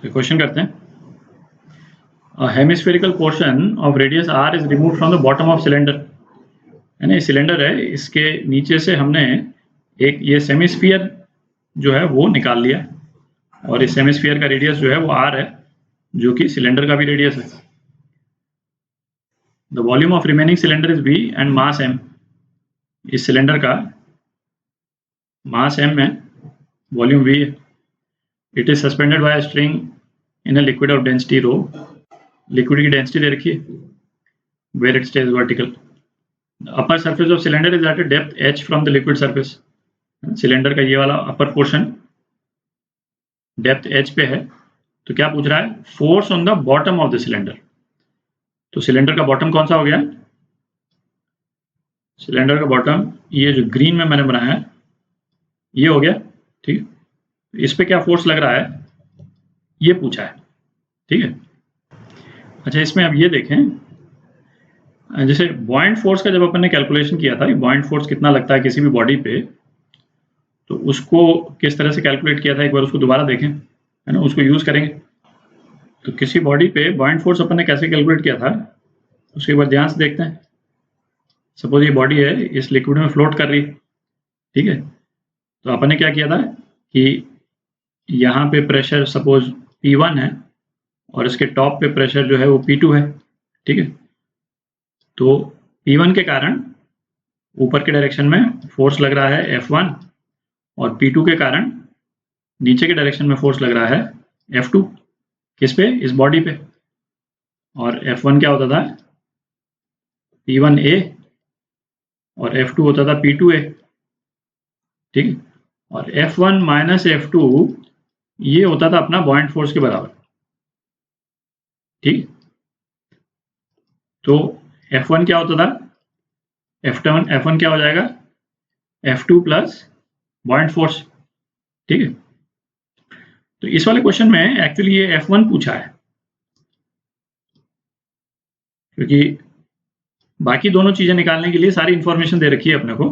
तो क्वेश्चन करते हैं, hemispherical portion of radius r is remove from the bottom of cylinder. यानी cylinder है, इसके नीचे से हमने एक ये सेमिस्फीयर जो है वो निकाल लिया, और इस सेमिस्फीयर का रेडियस जो है वो r है, जो कि सिलेंडर का भी रेडियस है। The volume of remaining cylinder is v and mass m। इस सिलेंडर का मास m है, वॉल्यूम v है। It is suspended by a string in a liquid of density rho. Liquid की डेंसिटी दे रखी है, where it stays vertical. Upper surface of cylinder is at a depth h from the liquid surface. Cylinder का ये वाला upper portion depth h पे है, तो क्या पूछ रहा है, force on the bottom of the cylinder. तो सिलेंडर का बॉटम कौन सा हो गया, सिलेंडर का बॉटम ये जो ग्रीन में मैंने बनाया है ये हो गया, ठीक। इस पे क्या फोर्स लग रहा है ये पूछा है, ठीक है। अच्छा, इसमें अब ये देखें, जैसे बॉइंट फोर्स का जब अपन ने कैलकुलेशन किया था, बॉइंट फोर्स कितना लगता है किसी भी बॉडी पे, तो उसको किस तरह से कैलकुलेट किया था, एक बार उसको दोबारा देखें, है ना, उसको यूज करेंगे। तो किसी बॉडी पे बॉइंट फोर्स अपन ने कैसे कैलकुलेट किया था उसके बाद ध्यान से देखते हैं। सपोज ये बॉडी है, इस लिक्विड में फ्लोट कर रही है, ठीक है। तो अपन ने क्या किया था कि यहाँ पे प्रेशर सपोज P1 है और इसके टॉप पे प्रेशर जो है वो P2 है, ठीक है। तो P1 के कारण ऊपर के डायरेक्शन में फोर्स लग रहा है F1, और P2 के कारण नीचे के डायरेक्शन में फोर्स लग रहा है F2। किस पे, इस बॉडी पे। और F1 क्या होता था, P1A, और F2 होता था P2A, ठीक है। और F1 माइनस F2 ये होता था अपना बॉइंट फोर्स के बराबर, ठीक। तो F1 क्या होता था, F1 क्या हो जाएगा, F2 प्लस बॉइंट फोर्स, ठीक है। तो इस वाले क्वेश्चन में एक्चुअली ये F1 पूछा है, क्योंकि बाकी दोनों चीजें निकालने के लिए सारी इंफॉर्मेशन दे रखी है अपने को,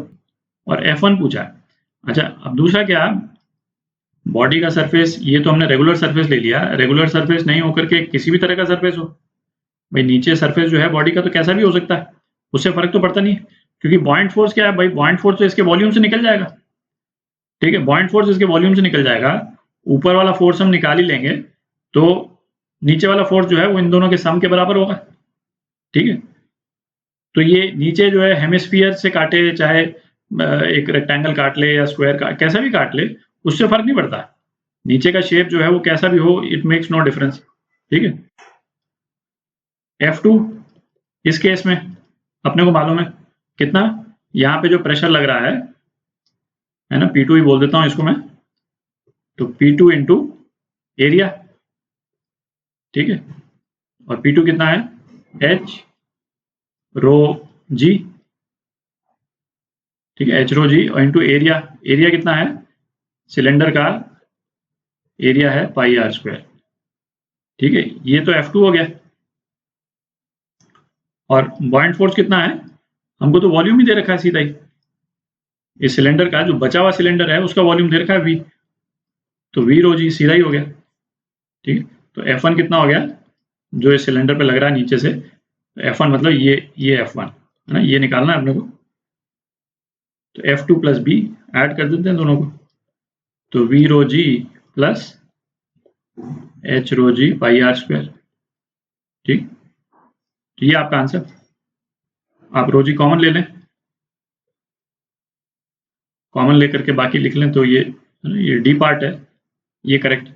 और F1 पूछा है। अच्छा, अब दूसरा क्या, बॉडी का सरफेस ये तो हमने रेगुलर सरफेस ले लिया, रेगुलर सरफेस नहीं होकर के किसी भी तरह का सरफेस हो, भाई नीचे सरफेस जो है बॉडी का तो कैसा भी हो सकता है, उससे फर्क तो पड़ता नहीं है, क्योंकि बॉइंट फोर्स क्या है भाई, बॉइंट फोर्स तो इसके वॉल्यूम से निकल जाएगा, ठीक है। बॉइंट फोर्स इसके वॉल्यूम से निकल जाएगा, ऊपर वाला फोर्स हम निकाल ही लेंगे, तो नीचे वाला फोर्स जो है वो इन दोनों के सम के बराबर होगा, ठीक है। तो ये नीचे जो है हेमिस्फीयर से काटे, चाहे एक रेक्टेंगल काट ले या स्क्वायर काट, कैसा भी काट ले, उससे फर्क नहीं पड़ता। नीचे का शेप जो है वो कैसा भी हो, इट मेक्स नो डिफरेंस, ठीक है। F2 इस केस में अपने को मालूम है कितना, यहाँ पे जो प्रेशर लग रहा है ना, P2 ही बोल देता हूँ इसको मैं, तो P2 इंटू एरिया, ठीक है। और P2 कितना है, H रो G, ठीक है, H रो G, और इंटू एरिया, एरिया कितना है, सिलेंडर का एरिया है पाई आर स्क्वायर, ठीक है। ये तो F2 हो गया। और बॉइंट फोर्स कितना है, हमको तो वॉल्यूम ही दे रखा है सीधा ही, इस सिलेंडर का जो बचा हुआ सिलेंडर है उसका वॉल्यूम दे रखा है V, तो V रो G सीधा ही हो गया, ठीक है। तो F1 कितना हो गया, जो इस सिलेंडर पे लग रहा है नीचे से, तो F1 मतलब ये F1 है ना, ये निकालना है अपने को। तो F2 प्लस B ऐड कर देते हैं दोनों को, तो V rho G plus H rho G pi r square, ठीक। तो ये आपका आंसर। आप रो G कॉमन ले लें, कॉमन लेकर के बाकी लिख लें, तो ये डी पार्ट है, ये करेक्ट।